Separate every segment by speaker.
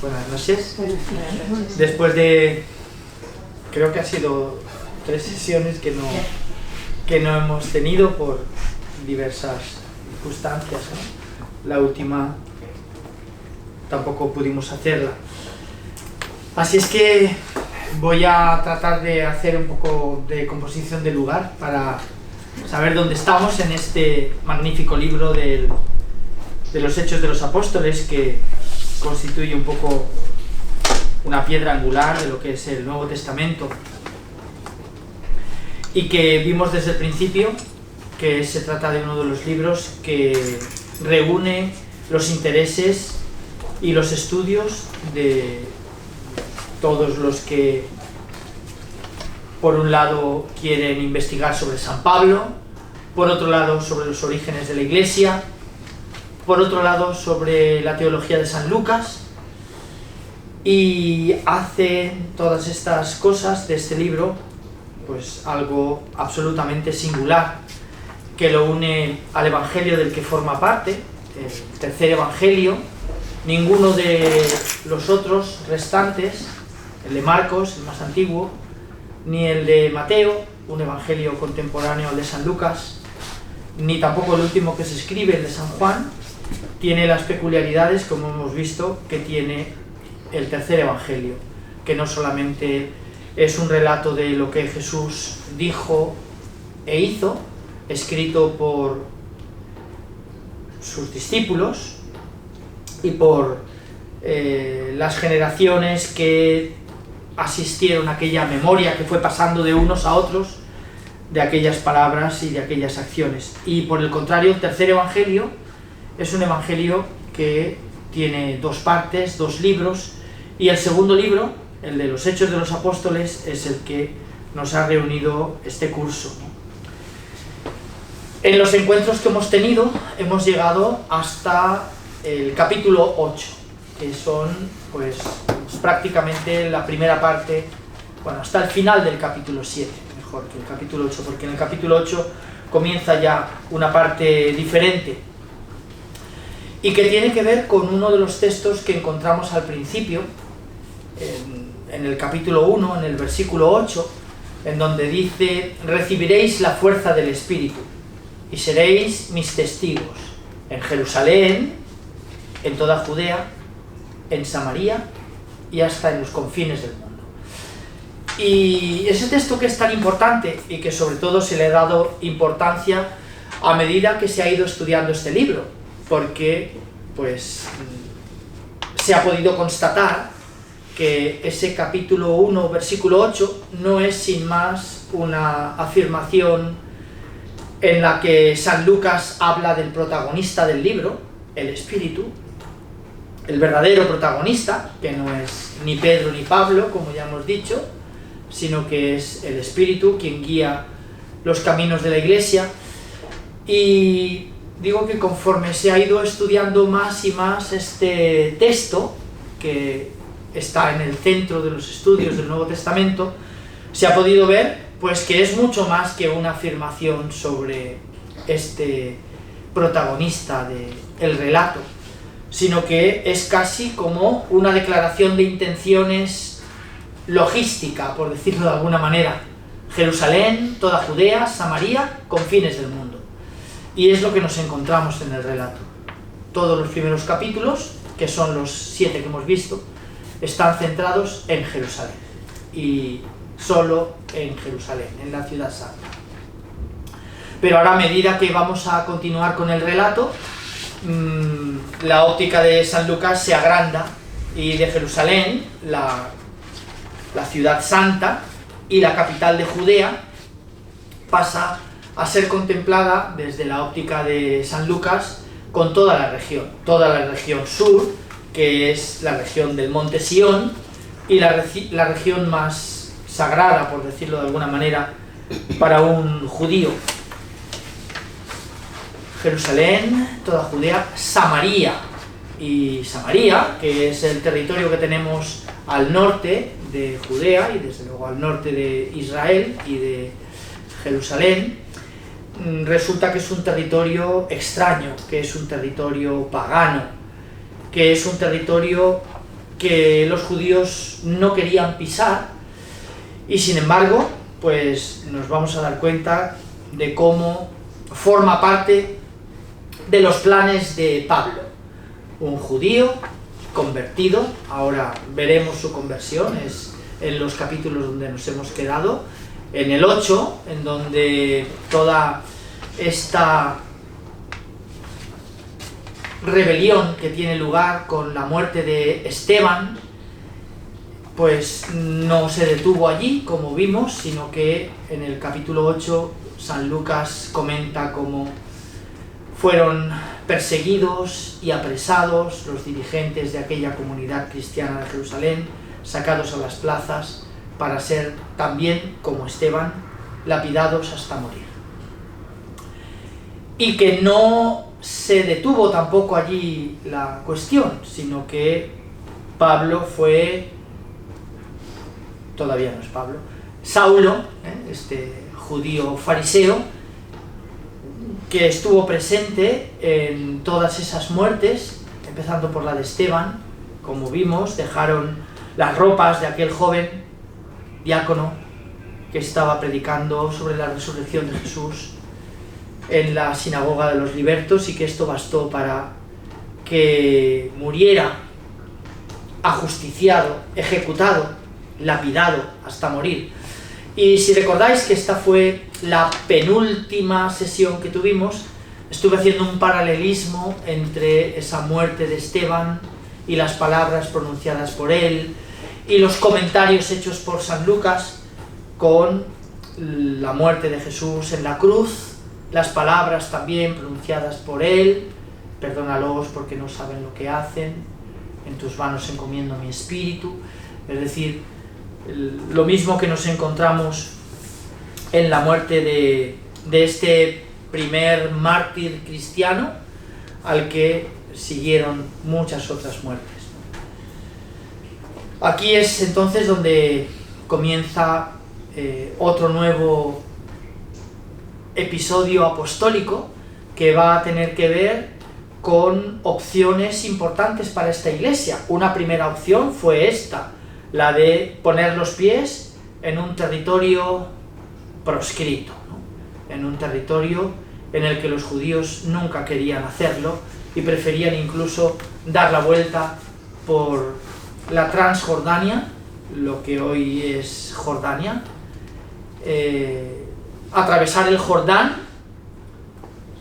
Speaker 1: Buenas noches. Después de, creo que ha sido 3 sesiones que no hemos tenido por diversas circunstancias, ¿no? La última tampoco pudimos hacerla. Así es que voy a tratar de hacer un poco de composición de lugar para saber dónde estamos en este magnífico libro de los Hechos de los Apóstoles, que constituye un poco una piedra angular de lo que es el Nuevo Testamento, y que vimos desde el principio que se trata de uno de los libros que reúne los intereses y los estudios de todos los que, por un lado, quieren investigar sobre San Pablo, por otro lado, sobre los orígenes de la Iglesia, por otro lado, sobre la teología de San Lucas, y hace todas estas cosas de este libro pues algo absolutamente singular, que lo une al Evangelio del que forma parte, el tercer Evangelio. Ninguno de los otros restantes, el de Marcos, el más antiguo, ni el de Mateo, un evangelio contemporáneo al de San Lucas, ni tampoco el último que se escribe, el de San Juan, tiene las peculiaridades, como hemos visto, que tiene el tercer evangelio, que no solamente es un relato de lo que Jesús dijo e hizo, escrito por sus discípulos y por las generaciones que asistieron a aquella memoria que fue pasando de unos a otros, de aquellas palabras y de aquellas acciones. Y por el contrario, el tercer evangelio es un evangelio que tiene 2 partes, 2 libros, y el segundo libro, el de los Hechos de los Apóstoles, es el que nos ha reunido este curso. En los encuentros que hemos tenido, hemos llegado hasta el capítulo 8, que son pues prácticamente la primera parte, bueno, hasta el final del capítulo 7, mejor que el capítulo 8, porque en el capítulo 8 comienza ya una parte diferente, y que tiene que ver con uno de los textos que encontramos al principio, en el capítulo 1, en el versículo 8, en donde dice: recibiréis la fuerza del Espíritu, y seréis mis testigos en Jerusalén, en toda Judea, en Samaria y hasta en los confines del mundo. Y ese texto, que es tan importante y que sobre todo se le ha dado importancia a medida que se ha ido estudiando este libro, porque pues se ha podido constatar que ese capítulo 1, versículo 8, no es sin más una afirmación en la que San Lucas habla del protagonista del libro, el Espíritu, el verdadero protagonista, que no es ni Pedro ni Pablo, como ya hemos dicho, sino que es el Espíritu quien guía los caminos de la Iglesia. Y digo que conforme se ha ido estudiando más y más este texto, que está en el centro de los estudios del Nuevo Testamento, se ha podido ver pues que es mucho más que una afirmación sobre este protagonista del relato, sino que es casi como una declaración de intenciones logística, por decirlo de alguna manera. Jerusalén, toda Judea, Samaria, confines del mundo. Y es lo que nos encontramos en el relato. Todos los primeros capítulos, que son los 7 que hemos visto, están centrados en Jerusalén, y solo en Jerusalén, en la ciudad santa. Pero ahora, a medida que vamos a continuar con el relato, la óptica de San Lucas se agranda, y de Jerusalén, la ciudad santa y la capital de Judea, pasa a ser contemplada desde la óptica de San Lucas con toda la región sur, que es la región del monte Sión, y la región más sagrada, por decirlo de alguna manera, para un judío. Jerusalén, toda Judea, Samaria, y Samaria, que es el territorio que tenemos al norte de Judea y desde luego al norte de Israel y de Jerusalén, resulta que es un territorio extraño, que es un territorio pagano, que es un territorio que los judíos no querían pisar, y sin embargo, pues nos vamos a dar cuenta de cómo forma parte de los planes de Pablo, un judío convertido. Ahora veremos su conversión, es en los capítulos donde nos hemos quedado, en el 8, en donde toda esta rebelión que tiene lugar con la muerte de Esteban, pues no se detuvo allí, como vimos, sino que en el capítulo 8 San Lucas comenta cómo fueron perseguidos y apresados los dirigentes de aquella comunidad cristiana de Jerusalén, sacados a las plazas para ser también, como Esteban, lapidados hasta morir. Y que no se detuvo tampoco allí la cuestión, sino que Pablo fue, todavía no es Pablo, Saulo, este judío fariseo, que estuvo presente en todas esas muertes, empezando por la de Esteban. Como vimos, dejaron las ropas de aquel joven diácono que estaba predicando sobre la resurrección de Jesús en la sinagoga de los libertos, y que esto bastó para que muriera ajusticiado, ejecutado, lapidado hasta morir. Y si recordáis que esta fue la penúltima sesión que tuvimos, estuve haciendo un paralelismo entre esa muerte de Esteban y las palabras pronunciadas por él y los comentarios hechos por San Lucas con la muerte de Jesús en la cruz, las palabras también pronunciadas por él: perdónalos porque no saben lo que hacen, en tus manos encomiendo mi espíritu. Es decir, lo mismo que nos encontramos en la muerte de este primer mártir cristiano, al que siguieron muchas otras muertes. Aquí es entonces donde comienza otro nuevo episodio apostólico que va a tener que ver con opciones importantes para esta iglesia. Una primera opción fue esta, la de poner los pies en un territorio proscrito, ¿no? En un territorio en el que los judíos nunca querían hacerlo y preferían incluso dar la vuelta por la Transjordania, lo que hoy es Jordania, atravesar el Jordán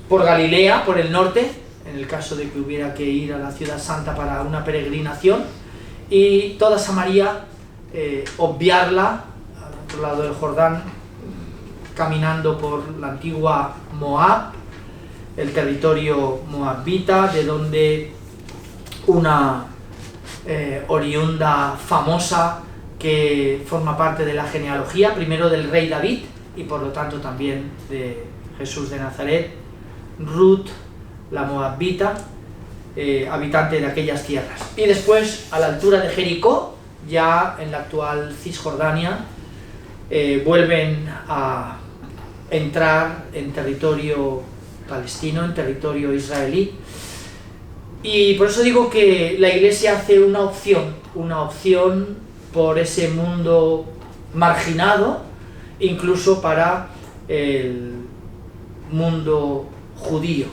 Speaker 1: por Galilea, por el norte, en el caso de que hubiera que ir a la ciudad santa para una peregrinación, y toda Samaria obviarla al otro lado del Jordán, caminando por la antigua Moab, el territorio moabita, de donde una oriunda famosa que forma parte de la genealogía, primero del rey David y por lo tanto también de Jesús de Nazaret, Ruth, la moabita, habitante de aquellas tierras. Y después, a la altura de Jericó, ya en la actual Cisjordania, vuelven a entrar en territorio palestino, en territorio israelí. Y por eso digo que la Iglesia hace una opción por ese mundo marginado, incluso para el mundo judío.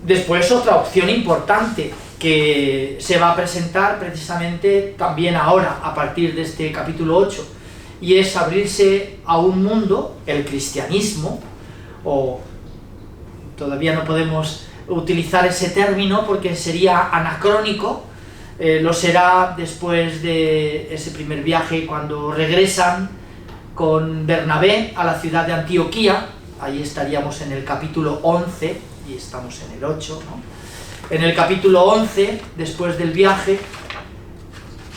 Speaker 1: Después, otra opción importante que se va a presentar precisamente también ahora, a partir de este capítulo 8, y es abrirse a un mundo, el cristianismo, o todavía no podemos utilizar ese término porque sería anacrónico, lo será después de ese primer viaje, cuando regresan con Bernabé a la ciudad de Antioquía. Ahí estaríamos en el capítulo 11, y estamos en el 8, ¿no? En el capítulo 11, después del viaje,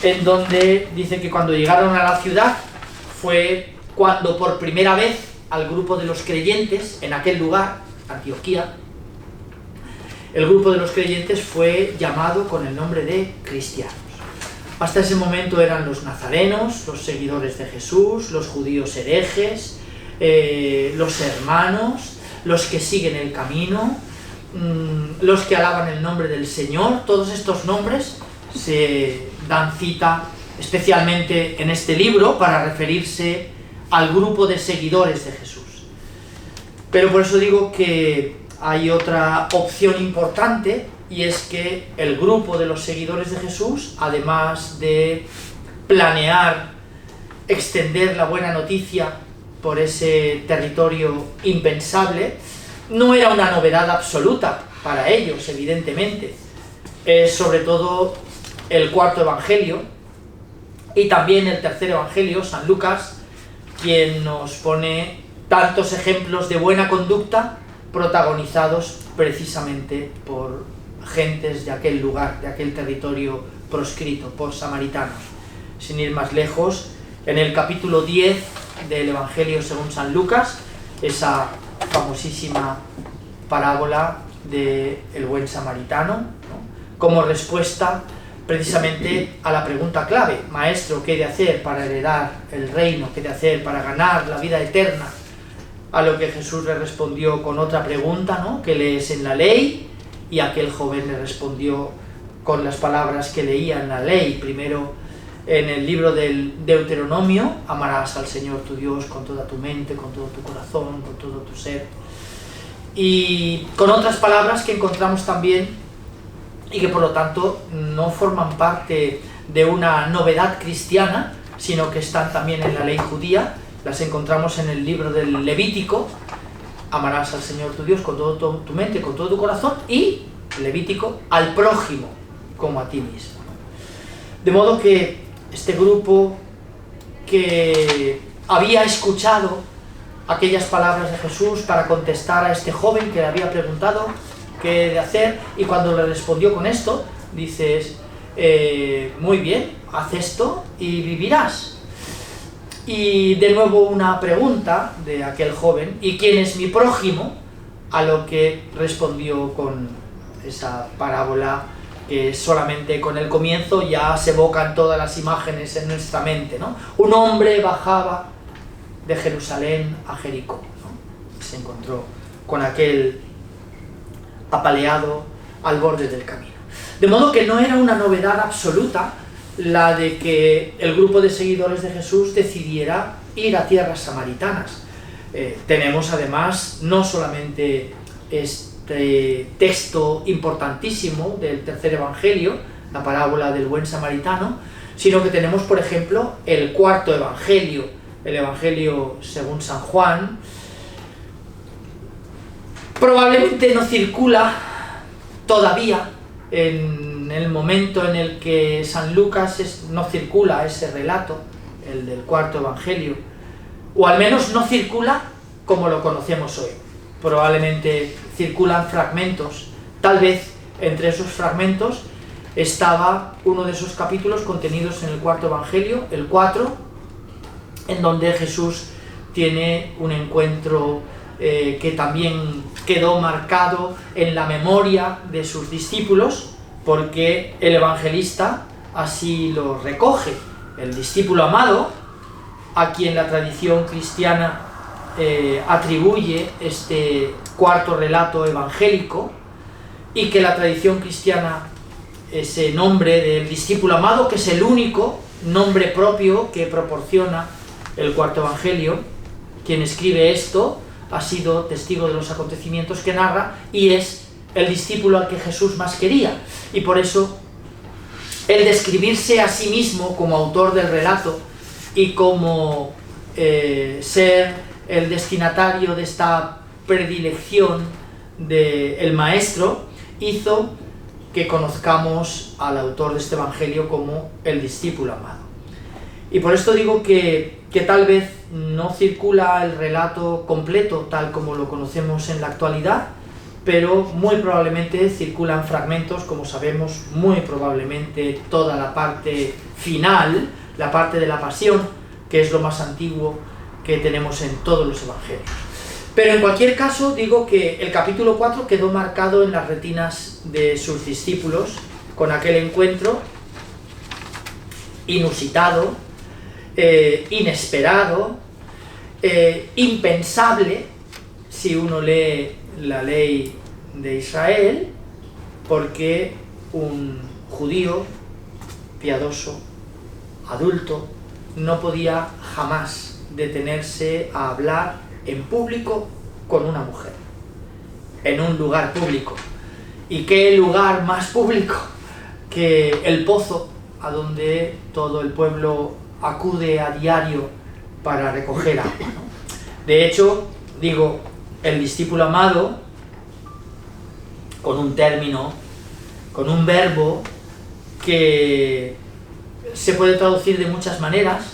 Speaker 1: en donde dice que cuando llegaron a la ciudad fue cuando por primera vez al grupo de los creyentes en aquel lugar, Antioquía, el grupo de los creyentes fue llamado con el nombre de cristianos. Hasta ese momento eran los nazarenos, los seguidores de Jesús, los judíos herejes, los hermanos, los que siguen el camino, los que alaban el nombre del Señor. Todos estos nombres se dan cita especialmente en este libro para referirse al grupo de seguidores de Jesús. Pero por eso digo que hay otra opción importante, y es que el grupo de los seguidores de Jesús, además de planear extender la buena noticia por ese territorio impensable, no era una novedad absoluta para ellos, evidentemente. Es sobre todo el cuarto evangelio y también el tercer evangelio, San Lucas, quien nos pone tantos ejemplos de buena conducta protagonizados precisamente por gentes de aquel lugar, de aquel territorio proscrito, por samaritanos. Sin ir más lejos, en el capítulo 10 del Evangelio según San Lucas, esa famosísima parábola del buen samaritano, ¿no?, como respuesta precisamente a la pregunta clave: Maestro, ¿qué he de hacer para heredar el reino? ¿Qué he de hacer para ganar la vida eterna? A lo que Jesús le respondió con otra pregunta, ¿no?, que lees en la ley, y aquel joven le respondió con las palabras que leía en la ley. Primero, en el libro del Deuteronomio: amarás al Señor tu Dios con toda tu mente, con todo tu corazón, con todo tu ser. Y con otras palabras que encontramos también y que por lo tanto no forman parte de una novedad cristiana, sino que están también en la ley judía. Las encontramos en el libro del Levítico: amarás al Señor tu Dios con toda tu mente, con todo tu corazón, y, Levítico, al prójimo como a ti mismo. De modo que este grupo que había escuchado aquellas palabras de Jesús para contestar a este joven que le había preguntado qué he de hacer, y cuando le respondió con esto, dices, muy bien, haz esto y vivirás. Y de nuevo una pregunta de aquel joven: ¿y quién es mi prójimo? A lo que respondió con esa parábola que solamente con el comienzo ya se evocan todas las imágenes en nuestra mente, ¿no? Un hombre bajaba de Jerusalén a Jericó, ¿no? Se encontró con aquel apaleado al borde del camino. De modo que no era una novedad absoluta la de que el grupo de seguidores de Jesús decidiera ir a tierras samaritanas. Tenemos además no solamente este texto importantísimo del tercer evangelio, la parábola del buen samaritano, sino que tenemos, por ejemplo, el cuarto evangelio, el evangelio según San Juan. Probablemente no circula todavía en el momento en el que San Lucas no circula ese relato, el del cuarto evangelio, o al menos no circula como lo conocemos hoy. Probablemente circulan fragmentos. Tal vez entre esos fragmentos estaba uno de esos capítulos contenidos en el cuarto evangelio, el 4, en donde Jesús tiene un encuentro que también quedó marcado en la memoria de sus discípulos, porque el evangelista así lo recoge: el discípulo amado, a quien la tradición cristiana atribuye este cuarto relato evangélico, y que la tradición cristiana, ese nombre del discípulo amado, que es el único nombre propio que proporciona el cuarto evangelio, quien escribe esto ha sido testigo de los acontecimientos que narra y es el discípulo al que Jesús más quería, y por eso el describirse a sí mismo como autor del relato y como ser el destinatario de esta predilección del maestro hizo que conozcamos al autor de este evangelio como el discípulo amado. Y por esto digo que tal vez no circula el relato completo tal como lo conocemos en la actualidad, pero muy probablemente circulan fragmentos, como sabemos, muy probablemente toda la parte final, la parte de la pasión, que es lo más antiguo que tenemos en todos los evangelios. Pero en cualquier caso digo que el capítulo 4 quedó marcado en las retinas de sus discípulos con aquel encuentro inusitado, inesperado, impensable si uno lee la ley de Israel, porque un judío piadoso, adulto, no podía jamás detenerse a hablar en público con una mujer, en un lugar público. ¿Y qué lugar más público que el pozo, a donde todo el pueblo acude a diario para recoger agua, ¿no? De hecho, digo, el discípulo amado, con un término, con un verbo que se puede traducir de muchas maneras,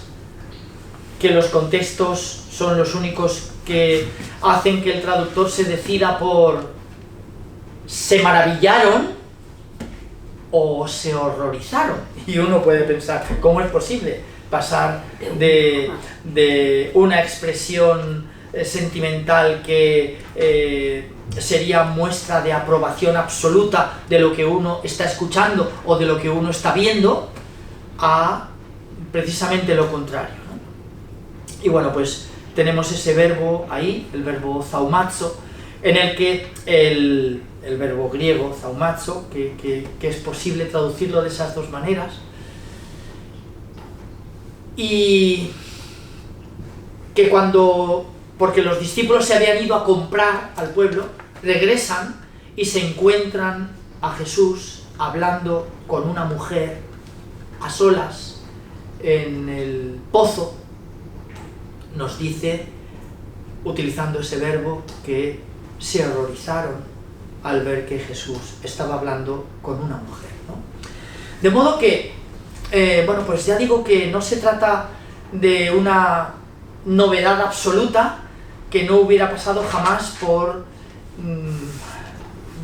Speaker 1: que los contextos son los únicos que hacen que el traductor se decida por se maravillaron o se horrorizaron. Y uno puede pensar, ¿cómo es posible pasar de una expresión sentimental que sería muestra de aprobación absoluta de lo que uno está escuchando o de lo que uno está viendo, a precisamente lo contrario, ¿no? Y bueno, pues tenemos ese verbo ahí, el verbo zaumazo, en el que el verbo griego zaumazo, que es posible traducirlo de esas dos maneras, y que porque los discípulos se habían ido a comprar al pueblo, regresan y se encuentran a Jesús hablando con una mujer a solas en el pozo, nos dice, utilizando ese verbo, que se horrorizaron al ver que Jesús estaba hablando con una mujer, ¿no? De modo que, bueno, pues ya digo que no se trata de una novedad absoluta que no hubiera pasado jamás por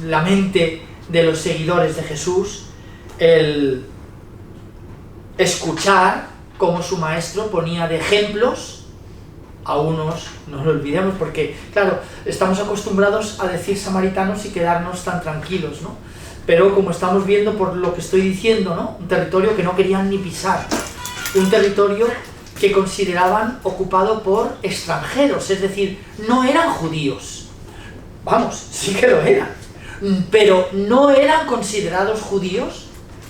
Speaker 1: la mente de los seguidores de Jesús, el escuchar cómo su maestro ponía de ejemplos a unos, no lo olvidemos, porque claro, estamos acostumbrados a decir samaritanos y quedarnos tan tranquilos, ¿no? Pero como estamos viendo por lo que estoy diciendo, ¿no? Un territorio que no querían ni pisar, un territorio que consideraban ocupado por extranjeros, es decir, no eran judíos. Vamos, sí que lo eran, pero no eran considerados judíos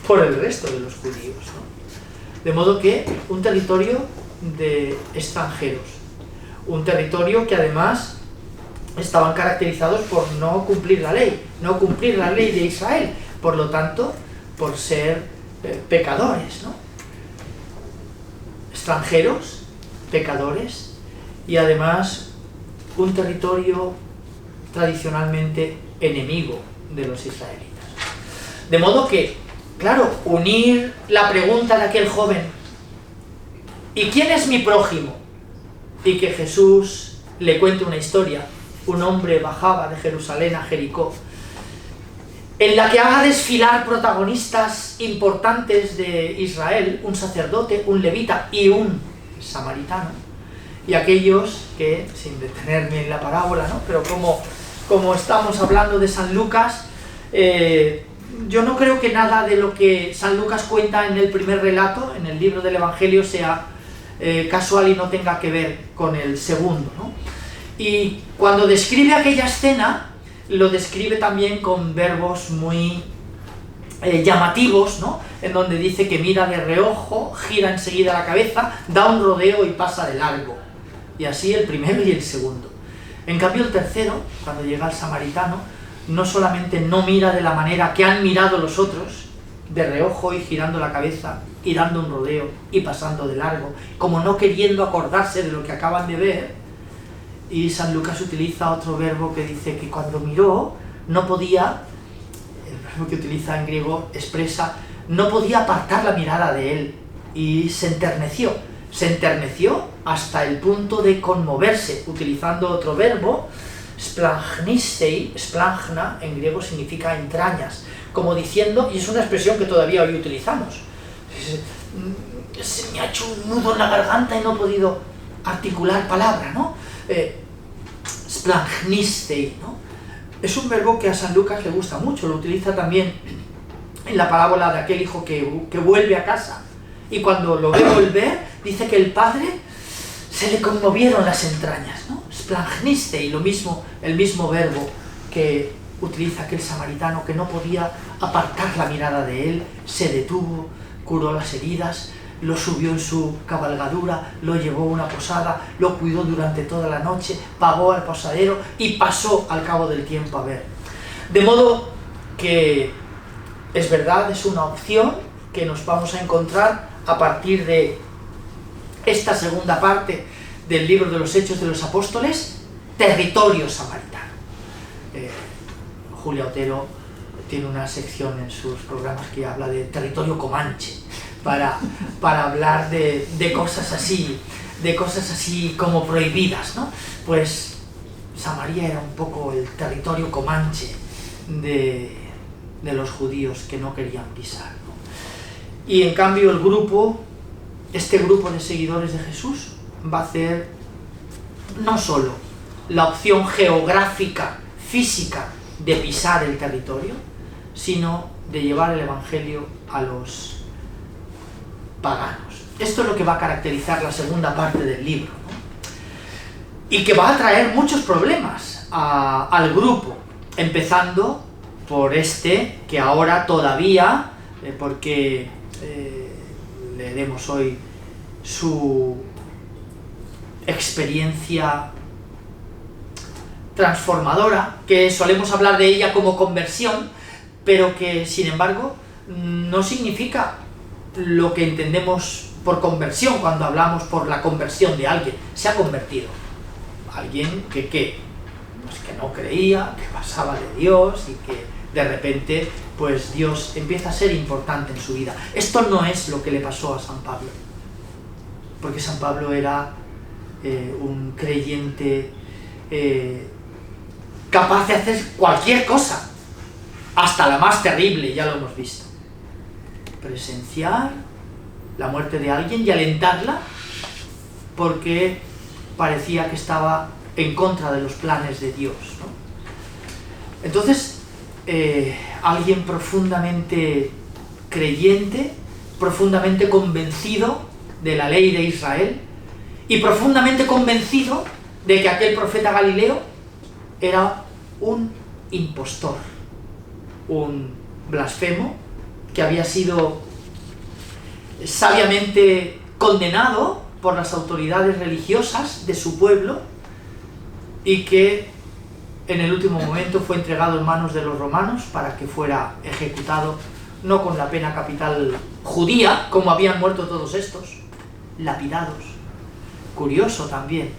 Speaker 1: por el resto de los judíos, ¿no? De modo que un territorio de extranjeros, un territorio que además estaban caracterizados por no cumplir la ley de Israel, por lo tanto, por ser pecadores, ¿no? Extranjeros, pecadores, y además un territorio tradicionalmente enemigo de los israelitas. De modo que, claro, unir la pregunta de aquel joven, ¿y quién es mi prójimo? Y que Jesús le cuente una historia. Un hombre bajaba de Jerusalén a Jericó, en la que haga desfilar protagonistas importantes de Israel, un sacerdote, un levita y un samaritano, y aquellos que, sin detenerme en la parábola, ¿no? Pero como estamos hablando de San Lucas, yo no creo que nada de lo que San Lucas cuenta en el primer relato, en el libro del Evangelio, sea casual y no tenga que ver con el segundo, ¿no? Y cuando describe aquella escena, lo describe también con verbos muy llamativos, ¿no? En donde dice que mira de reojo, gira enseguida la cabeza, da un rodeo y pasa de largo. Y así el primero y el segundo. En cambio el tercero, cuando llega el samaritano, no solamente no mira de la manera que han mirado los otros, de reojo y girando la cabeza, y dando un rodeo y pasando de largo, como no queriendo acordarse de lo que acaban de ver. Y San Lucas utiliza otro verbo que dice que cuando miró no podía, el verbo que utiliza en griego expresa, no podía apartar la mirada de él, y se enterneció hasta el punto de conmoverse, utilizando otro verbo, splaghnistei, splagna en griego significa entrañas, como diciendo, y es una expresión que todavía hoy utilizamos, se me ha hecho un nudo en la garganta y no he podido articular palabra, ¿no? Splaghnistei, ¿no? Es un verbo que a San Lucas le gusta mucho, lo utiliza también en la parábola de aquel hijo que vuelve a casa, y cuando lo ve volver, dice que el padre se le conmovieron las entrañas, ¿no? Splaghnistei, lo mismo, el mismo verbo que utiliza aquel samaritano que no podía apartar la mirada de él, se detuvo, curó las heridas, lo subió en su cabalgadura, lo llevó a una posada, lo cuidó durante toda la noche, pagó al posadero y pasó al cabo del tiempo a ver. De modo que es verdad, es una opción que nos vamos a encontrar a partir de esta segunda parte del libro de los Hechos de los Apóstoles, territorio samaritano. Julia Otero tiene una sección en sus programas que habla de territorio comanche, para hablar de cosas así como prohibidas, ¿no? Pues Samaria era un poco el territorio comanche de los judíos que no querían pisar, ¿no? Y en cambio este grupo de seguidores de Jesús va a hacer no solo la opción geográfica, física, de pisar el territorio, sino de llevar el Evangelio a los paganos. Esto es lo que va a caracterizar la segunda parte del libro, ¿no? Y que va a traer muchos problemas al grupo, empezando por este que ahora todavía, porque leeremos hoy su experiencia transformadora, que solemos hablar de ella como conversión, pero que sin embargo no significa lo que entendemos por conversión cuando hablamos por la conversión de alguien. Se ha convertido. Alguien que no creía, que pasaba de Dios y que de repente pues Dios empieza a ser importante en su vida. Esto no es lo que le pasó a San Pablo, porque San Pablo era un creyente capaz de hacer cualquier cosa, hasta la más terrible, ya lo hemos visto. Presenciar la muerte de alguien y alentarla porque parecía que estaba en contra de los planes de Dios, ¿no? Entonces, alguien profundamente creyente, profundamente convencido de la ley de Israel y profundamente convencido de que aquel profeta Galileo era un impostor, un blasfemo que había sido sabiamente condenado por las autoridades religiosas de su pueblo y que en el último momento fue entregado en manos de los romanos para que fuera ejecutado, no con la pena capital judía, como habían muerto todos estos, lapidados. Curioso también,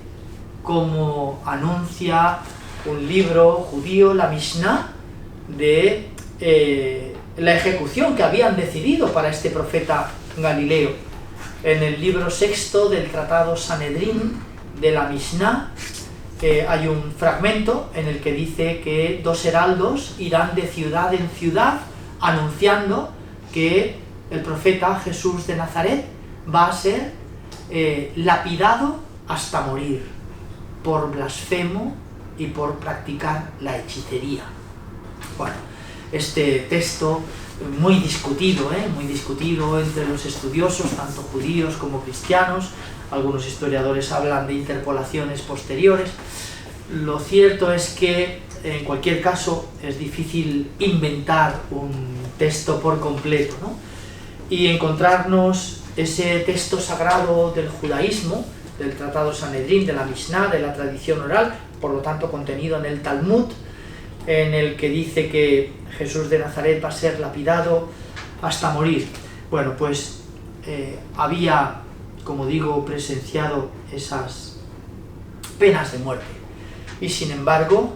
Speaker 1: como anuncia un libro judío, la Mishnah, de la ejecución que habían decidido para este profeta Galileo. En el libro sexto del tratado Sanedrín de la Mishnah hay un fragmento en el que dice que 2 heraldos irán de ciudad en ciudad anunciando que el profeta Jesús de Nazaret va a ser lapidado hasta morir por blasfemo y por practicar la hechicería. Bueno, este texto muy discutido entre los estudiosos, tanto judíos como cristianos. Algunos historiadores hablan de interpolaciones posteriores. Lo cierto es que, en cualquier caso, es difícil inventar un texto por completo, ¿no? Y encontrarnos ese texto sagrado del judaísmo, del tratado Sanedrín, de la Mishnah, de la tradición oral, por lo tanto contenido en el Talmud, en el que dice que Jesús de Nazaret va a ser lapidado hasta morir. Bueno, pues había, como digo, presenciado esas penas de muerte. Y sin embargo,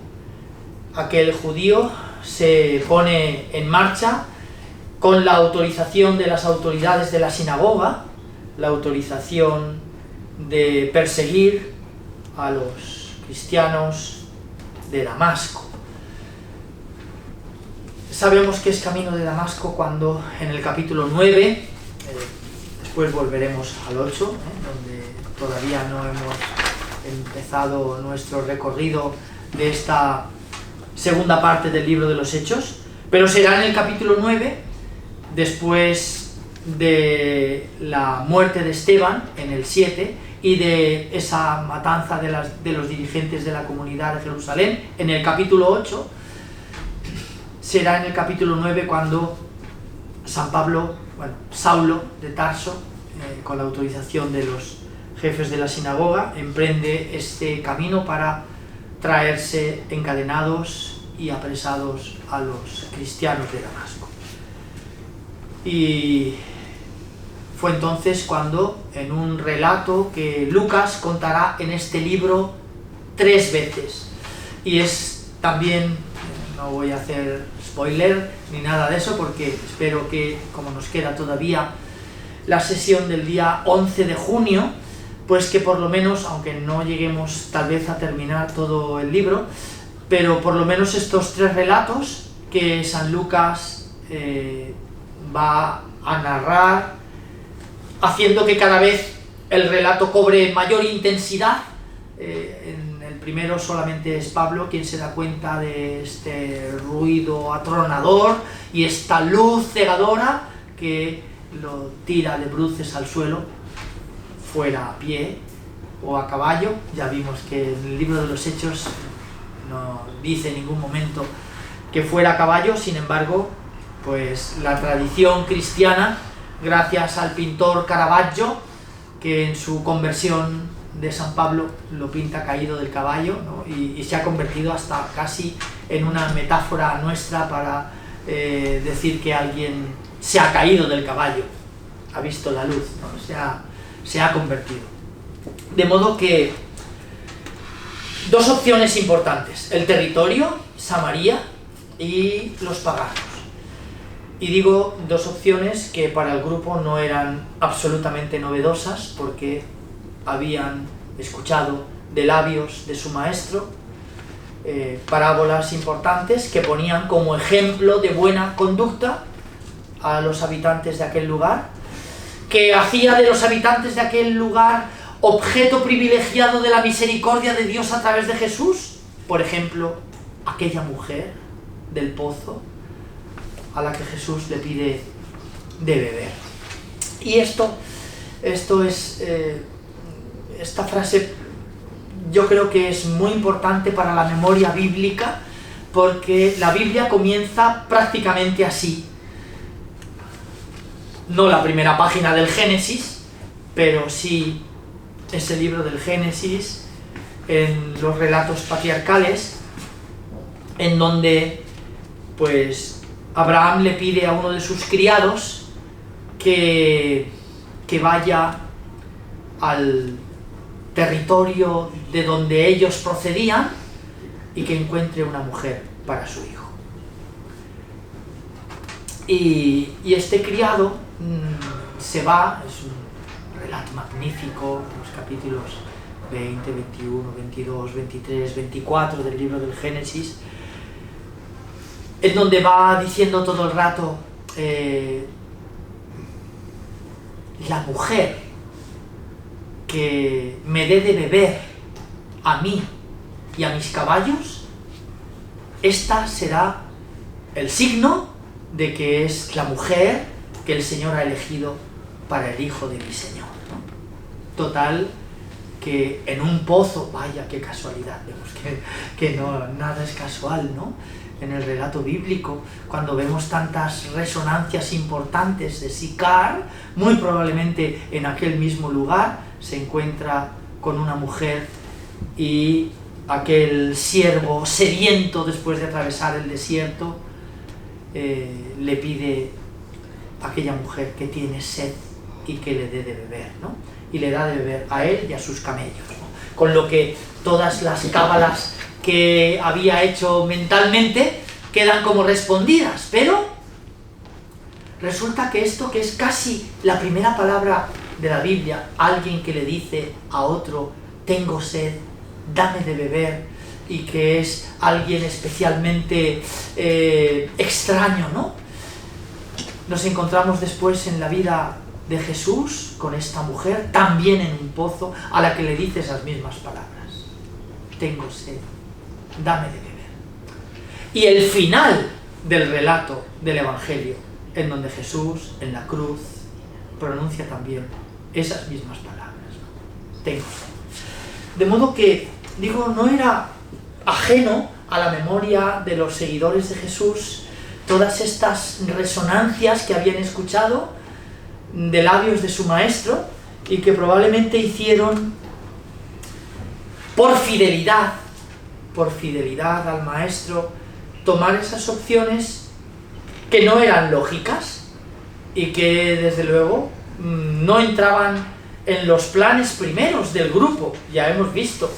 Speaker 1: aquel judío se pone en marcha con la autorización de las autoridades de la sinagoga, la autorización de perseguir a los cristianos de Damasco. Sabemos que es camino de Damasco cuando en el capítulo 9, después volveremos al 8, donde todavía no hemos empezado nuestro recorrido de esta segunda parte del libro de los Hechos, pero será en el capítulo 9, después de la muerte de Esteban, en el 7, y de esa matanza de los dirigentes de la comunidad de Jerusalén, en el capítulo 8, será en el capítulo 9 cuando Saulo de Tarso, con la autorización de los jefes de la sinagoga, emprende este camino para traerse encadenados y apresados a los cristianos de Damasco. Y fue entonces cuando, en un relato que Lucas contará en este libro 3 veces, y es también, no voy a hacer spoiler ni nada de eso, porque espero que, como nos queda todavía la sesión del día 11 de junio, pues que por lo menos, aunque no lleguemos tal vez a terminar todo el libro, pero por lo menos estos 3 relatos que San Lucas va a narrar, haciendo que cada vez el relato cobre mayor intensidad. En el primero solamente es Pablo quien se da cuenta de este ruido atronador y esta luz cegadora que lo tira de bruces al suelo, fuera a pie o a caballo. Ya vimos que en el libro de los Hechos no dice en ningún momento que fuera a caballo, sin embargo, pues la tradición cristiana, gracias al pintor Caravaggio, que en su conversión de San Pablo lo pinta caído del caballo, ¿no? y se ha convertido hasta casi en una metáfora nuestra para decir que alguien se ha caído del caballo, ha visto la luz, ¿no? se ha convertido. De modo que 2 opciones importantes: el territorio, Samaria, y los paganos. Y digo 2 opciones que para el grupo no eran absolutamente novedosas, porque habían escuchado de labios de su maestro parábolas importantes que ponían como ejemplo de buena conducta a los habitantes de aquel lugar, que hacía de los habitantes de aquel lugar objeto privilegiado de la misericordia de Dios a través de Jesús. Por ejemplo, aquella mujer del pozo a la que Jesús le pide de beber. Y esta frase yo creo que es muy importante para la memoria bíblica, porque la Biblia comienza prácticamente así. No la primera página del Génesis, pero sí ese libro del Génesis, en los relatos patriarcales, en donde pues Abraham le pide a uno de sus criados que vaya al territorio de donde ellos procedían y que encuentre una mujer para su hijo. Y este criado se va, es un relato magnífico, los capítulos 20, 21, 22, 23, 24 del libro del Génesis, en donde va diciendo todo el rato, la mujer que me dé de beber a mí y a mis caballos, esta será el signo de que es la mujer que el Señor ha elegido para el hijo de mi Señor, ¿no? Total, que en un pozo, vaya qué casualidad, vemos que no, nada es casual, ¿no? En el relato bíblico, cuando vemos tantas resonancias importantes de Sicar, muy probablemente en aquel mismo lugar se encuentra con una mujer, y aquel siervo sediento, después de atravesar el desierto, le pide a aquella mujer que tiene sed y que le dé de beber, ¿no? Y le da de beber a él y a sus camellos, ¿no? Con lo que todas las cábalas que había hecho mentalmente quedan como respondidas. Pero resulta que esto, que es casi la primera palabra de la Biblia, alguien que le dice a otro, tengo sed, dame de beber, y que es alguien especialmente extraño, ¿no? Nos encontramos después en la vida de Jesús con esta mujer, también en un pozo, a la que le dice esas mismas palabras, tengo sed, dame de beber. Y el final del relato del Evangelio, en donde Jesús en la cruz pronuncia también esas mismas palabras, ¿no? Tengo sed. De modo que, digo, no era ajeno a la memoria de los seguidores de Jesús todas estas resonancias que habían escuchado de labios de su maestro y que probablemente hicieron por fidelidad al maestro, tomar esas opciones que no eran lógicas y que desde luego no entraban en los planes primeros del grupo. Ya hemos visto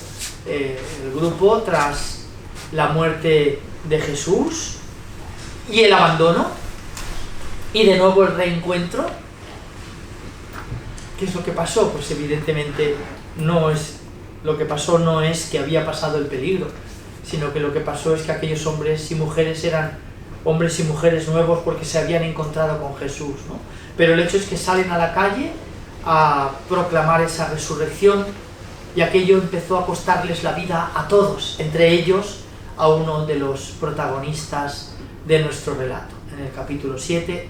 Speaker 1: el grupo tras la muerte de Jesús y el abandono y de nuevo el reencuentro. ¿Qué es lo que pasó? Pues evidentemente lo que pasó no es que había pasado el peligro, sino que lo que pasó es que aquellos hombres y mujeres eran hombres y mujeres nuevos porque se habían encontrado con Jesús, ¿no? Pero el hecho es que salen a la calle a proclamar esa resurrección y aquello empezó a costarles la vida a todos, entre ellos a uno de los protagonistas de nuestro relato. En el capítulo 7,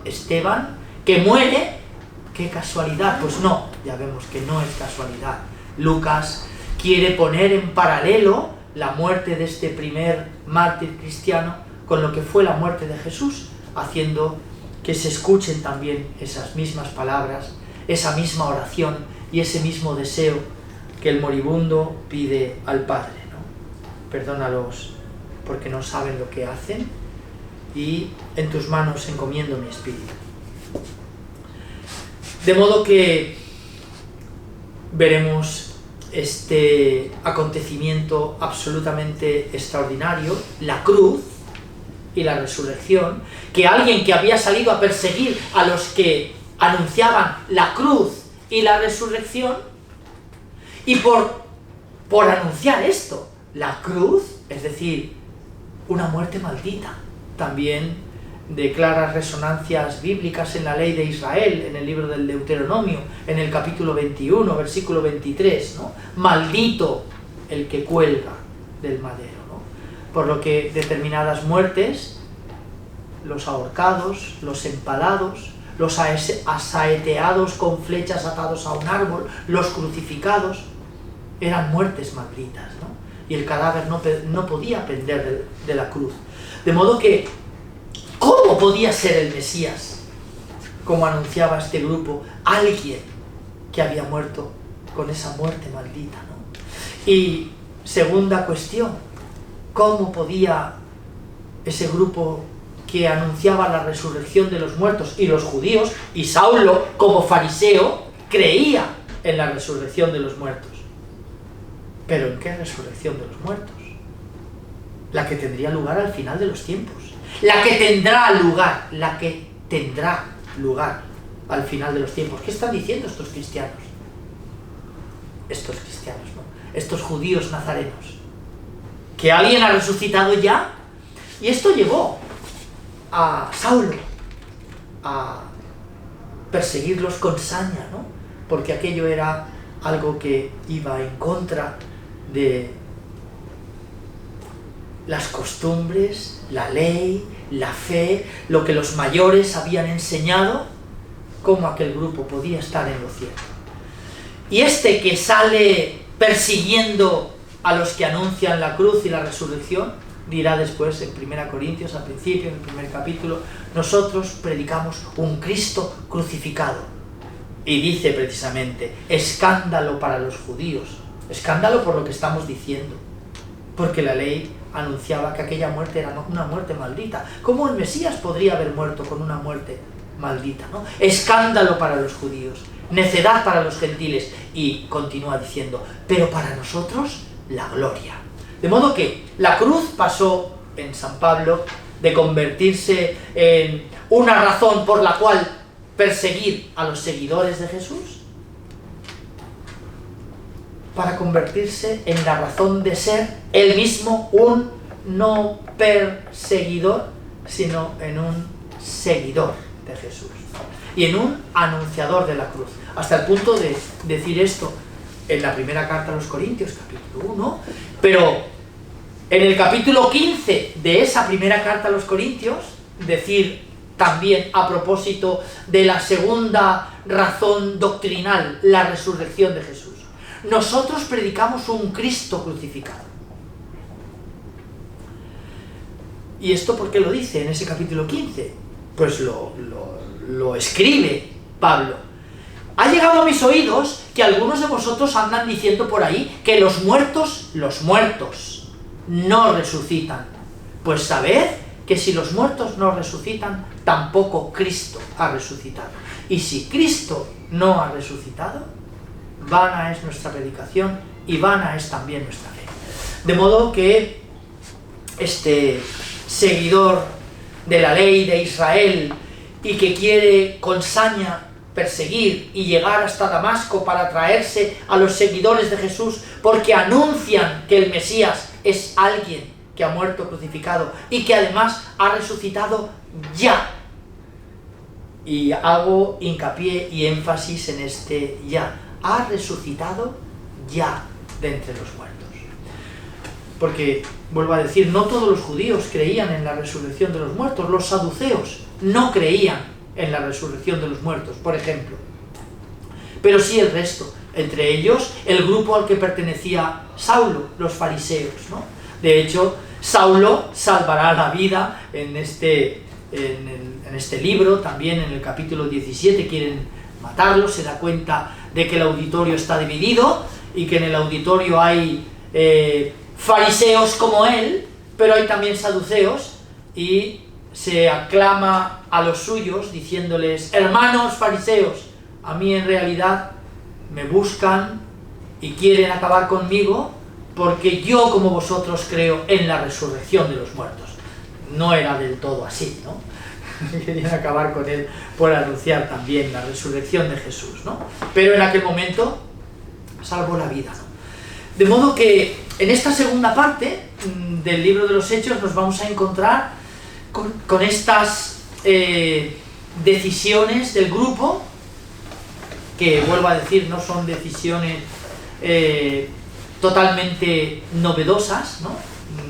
Speaker 1: Esteban, que muere. ¿Qué casualidad? Pues no, ya vemos que no es casualidad. Lucas quiere poner en paralelo la muerte de este primer mártir cristiano con lo que fue la muerte de Jesús, haciendo que se escuchen también esas mismas palabras, esa misma oración y ese mismo deseo que el moribundo pide al Padre, ¿no? Perdónalos porque no saben lo que hacen y en tus manos encomiendo mi espíritu. De modo que veremos este acontecimiento absolutamente extraordinario, la cruz y la resurrección, que alguien que había salido a perseguir a los que anunciaban la cruz y la resurrección, y por anunciar esto, la cruz, es decir, una muerte maldita, también de claras resonancias bíblicas en la ley de Israel, en el libro del Deuteronomio, en el capítulo 21, versículo 23, ¿no? Maldito el que cuelga del madero, ¿no? Por lo que determinadas muertes, los ahorcados, los empalados, los asaeteados con flechas atados a un árbol, los crucificados, eran muertes malditas, ¿no? Y el cadáver no podía pender de la cruz. De modo que, ¿cómo podía ser el Mesías, como anunciaba este grupo, alguien que había muerto con esa muerte maldita, ¿no? Y segunda cuestión, ¿cómo podía ese grupo que anunciaba la resurrección de los muertos y los judíos, y Saulo como fariseo, creía en la resurrección de los muertos? ¿Pero en qué resurrección de los muertos? La que tendría lugar al final de los tiempos. La que tendrá lugar al final de los tiempos. ¿Qué están diciendo estos cristianos? Estos cristianos, ¿no? Estos judíos nazarenos. ¿Que alguien ha resucitado ya? Y esto llevó a Saulo a perseguirlos con saña, ¿no? Porque aquello era algo que iba en contra de las costumbres, la ley, la fe, lo que los mayores habían enseñado, cómo aquel grupo podía estar en lo cierto. Y este que sale persiguiendo a los que anuncian la cruz y la resurrección, dirá después en 1 Corintios, al principio, en el primer capítulo, nosotros predicamos un Cristo crucificado. Y dice precisamente, escándalo para los judíos, escándalo por lo que estamos diciendo, porque la ley anunciaba que aquella muerte era una muerte maldita. ¿Cómo el Mesías podría haber muerto con una muerte maldita, ¿no? Escándalo para los judíos, necedad para los gentiles, y continúa diciendo, pero para nosotros la gloria. De modo que la cruz pasó en San Pablo de convertirse en una razón por la cual perseguir a los seguidores de Jesús, para convertirse en la razón de ser él mismo un no perseguidor, sino en un seguidor de Jesús y en un anunciador de la cruz, hasta el punto de decir esto en la primera carta a los Corintios, capítulo 1, pero en el capítulo 15 de esa primera carta a los Corintios, decir también a propósito de la segunda razón doctrinal, la resurrección de Jesús. Nosotros predicamos un Cristo crucificado. ¿Y esto por qué lo dice en ese capítulo 15? Pues lo escribe Pablo. Ha llegado a mis oídos que algunos de vosotros andan diciendo por ahí que los muertos no resucitan. Pues sabed que si los muertos no resucitan, tampoco Cristo ha resucitado. Y si Cristo no ha resucitado, vana es nuestra predicación y vana es también nuestra fe. De modo que este seguidor de la ley de Israel y que quiere con saña perseguir y llegar hasta Damasco para traerse a los seguidores de Jesús porque anuncian que el Mesías es alguien que ha muerto crucificado y que además ha resucitado ya. Y hago hincapié y énfasis en este ya. Ha resucitado ya de entre los muertos. Porque, vuelvo a decir, no todos los judíos creían en la resurrección de los muertos. Los saduceos no creían en la resurrección de los muertos, por ejemplo. Pero sí el resto. Entre ellos, el grupo al que pertenecía Saulo, los fariseos, ¿no? De hecho, Saulo salvará la vida en este libro, también en el capítulo 17 quieren matarlo, se da cuenta de que el auditorio está dividido y que en el auditorio hay fariseos como él, pero hay también saduceos, y se aclama a los suyos diciéndoles: hermanos fariseos, a mí en realidad me buscan y quieren acabar conmigo porque yo, como vosotros, creo en la resurrección de los muertos. No era del todo así, ¿no? Querían acabar con él por anunciar también la resurrección de Jesús, ¿no? Pero en aquel momento salvó la vida, ¿no? De modo que en esta segunda parte del libro de los Hechos nos vamos a encontrar con estas decisiones del grupo, que, vuelvo a decir, no son decisiones totalmente novedosas, ¿no?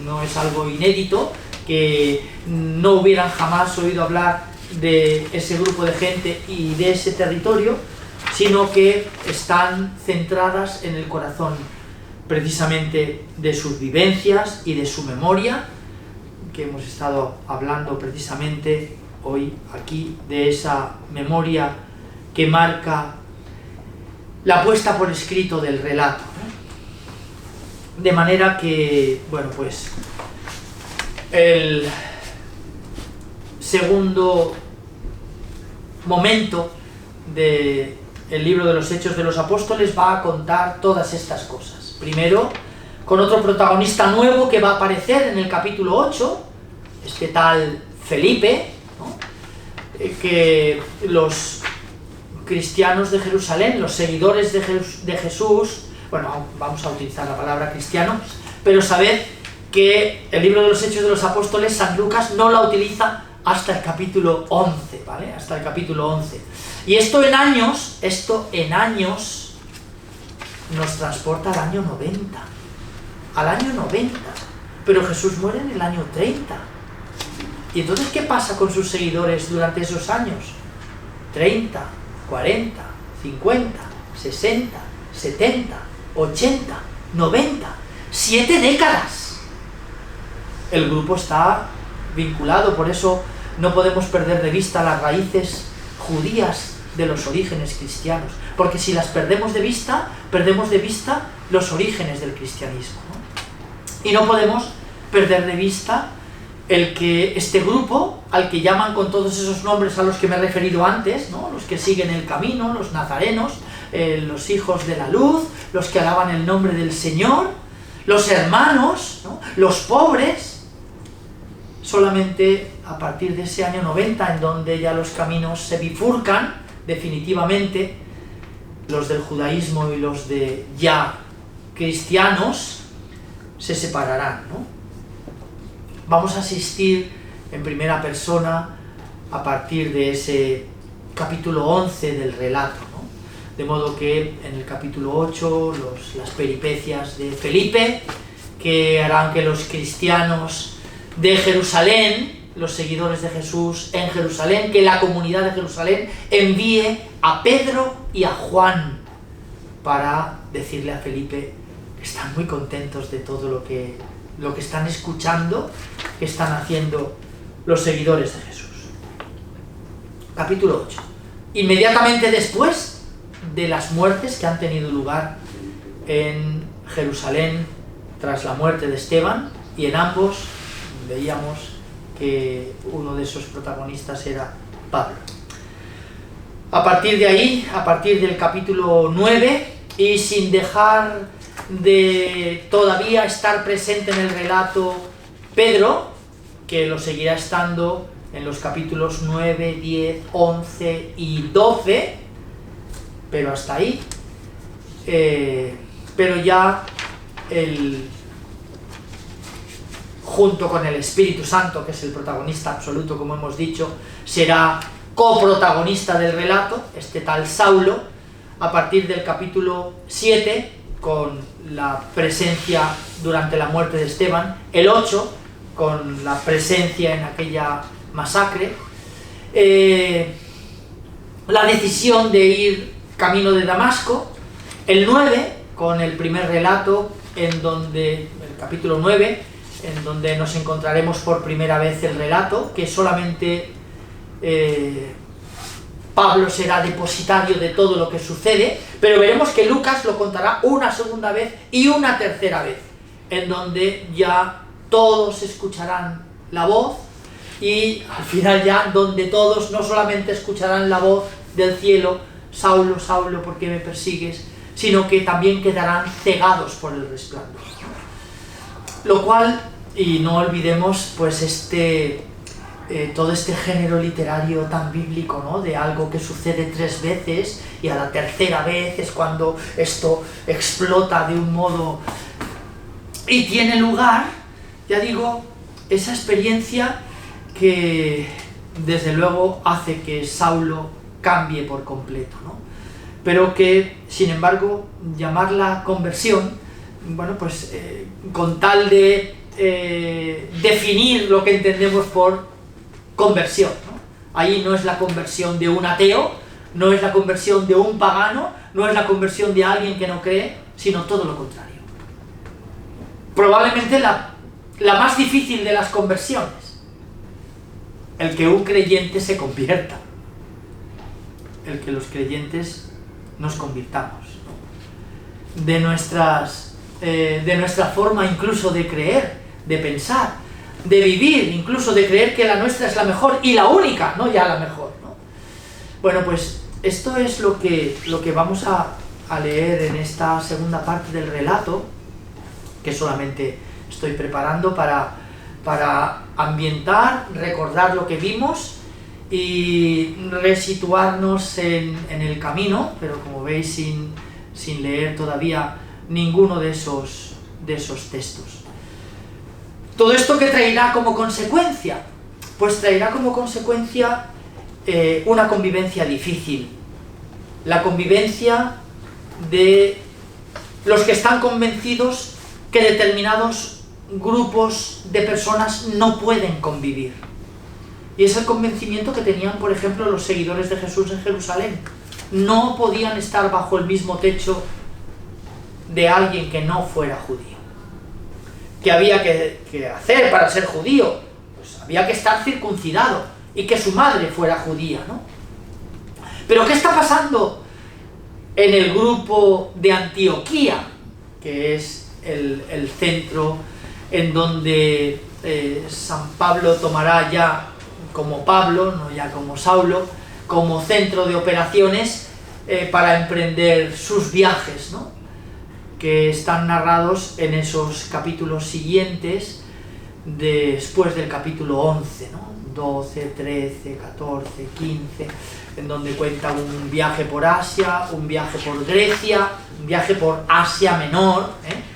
Speaker 1: No es algo inédito, que no hubieran jamás oído hablar de ese grupo de gente y de ese territorio, sino que están centradas en el corazón precisamente de sus vivencias y de su memoria, que hemos estado hablando precisamente hoy aquí, de esa memoria que marca la puesta por escrito del relato, ¿no? De manera que, bueno, pues el segundo momento del libro de los Hechos de los Apóstoles va a contar todas estas cosas. Primero, con otro protagonista nuevo que va a aparecer en el capítulo 8, este tal Felipe, ¿no? Que los cristianos de Jerusalén, los seguidores de Jesús, bueno, vamos a utilizar la palabra cristianos, pero sabed que el libro de los Hechos de los Apóstoles, San Lucas no la utiliza hasta el capítulo 11, ¿vale? Hasta el capítulo 11. Y esto en años nos transporta al año 90. Al año 90. Pero Jesús muere en el año 30. ¿Y entonces qué pasa con sus seguidores durante esos años? 30, 40, 50, 60, 70, 80, 90. 7 décadas. El grupo está vinculado, por eso no podemos perder de vista las raíces judías de los orígenes cristianos, porque si las perdemos de vista los orígenes del cristianismo, ¿no? Y no podemos perder de vista el que este grupo, al que llaman con todos esos nombres a los que me he referido antes, ¿no? Los que siguen el camino, los nazarenos, los hijos de la luz, los que alaban el nombre del Señor, los hermanos, ¿no? Los pobres. Solamente a partir de ese año 90, en donde ya los caminos se bifurcan definitivamente, los del judaísmo y los de ya cristianos se separarán, ¿no? Vamos a asistir en primera persona a partir de ese capítulo 11 del relato, ¿no? De modo que en el capítulo 8 las peripecias de Felipe, que harán que los cristianos de Jerusalén, los seguidores de Jesús en Jerusalén, que la comunidad de Jerusalén envíe a Pedro y a Juan para decirle a Felipe que están muy contentos de todo lo lo que están escuchando, que están haciendo los seguidores de Jesús. Capítulo 8. Inmediatamente después de las muertes que han tenido lugar en Jerusalén tras la muerte de Esteban, y en ambos veíamos que uno de esos protagonistas era Pablo. A partir de ahí, a partir del capítulo 9, y sin dejar de todavía estar presente en el relato Pedro, que lo seguirá estando en los capítulos 9, 10, 11 y 12, pero hasta ahí. Pero ya junto con el Espíritu Santo, que es el protagonista absoluto, como hemos dicho, será coprotagonista del relato, este tal Saulo, a partir del capítulo 7, con la presencia durante la muerte de Esteban, el 8, con la presencia en aquella masacre, la decisión de ir camino de Damasco, el 9, con el primer relato, en donde, el capítulo 9, en donde nos encontraremos por primera vez el relato, que solamente Pablo será depositario de todo lo que sucede, pero veremos que Lucas lo contará una segunda vez y una tercera vez, en donde ya todos escucharán la voz, y al final ya donde todos no solamente escucharán la voz del cielo, Saulo, Saulo, ¿por qué me persigues?, sino que también quedarán cegados por el resplandor. Lo cual, y no olvidemos pues todo este género literario tan bíblico, ¿no?, de algo que sucede 3 veces y a la tercera vez es cuando esto explota de un modo y tiene lugar, ya digo, esa experiencia que desde luego hace que Saulo cambie por completo, ¿no? Pero que, sin embargo, llamarla conversión, bueno, pues con tal de definir lo que entendemos por conversión, ¿no? Ahí no es la conversión de un ateo, no es la conversión de un pagano, no es la conversión de alguien que no cree, sino todo lo contrario. Probablemente la más difícil de las conversiones, el que un creyente se convierta, el que los creyentes nos convirtamos, ¿no?, de nuestra forma incluso de creer, de pensar, de vivir, incluso de creer que la nuestra es la mejor y la única, no ya la mejor, ¿no? Bueno, pues esto es lo que vamos a leer en esta segunda parte del relato, que solamente estoy preparando para ambientar, recordar lo que vimos y resituarnos en el camino, pero como veis sin leer todavía ninguno de esos textos. ¿Todo esto qué traerá como consecuencia? Pues traerá como consecuencia una convivencia difícil, la convivencia de los que están convencidos que determinados grupos de personas no pueden convivir. Y es el convencimiento que tenían, por ejemplo, los seguidores de Jesús en Jerusalén. No podían estar bajo el mismo techo de alguien que no fuera judío. ¿Qué había que hacer para ser judío? Pues había que estar circuncidado y que su madre fuera judía, ¿no? Pero ¿qué está pasando en el grupo de Antioquía, que es el centro en donde San Pablo tomará ya como Pablo, no ya como Saulo, como centro de operaciones para emprender sus viajes, ¿no?, que están narrados en esos capítulos siguientes, después del capítulo 11, ¿no?, 12, 13, 14, 15, en donde cuenta un viaje por Asia, un viaje por Grecia, un viaje por Asia Menor,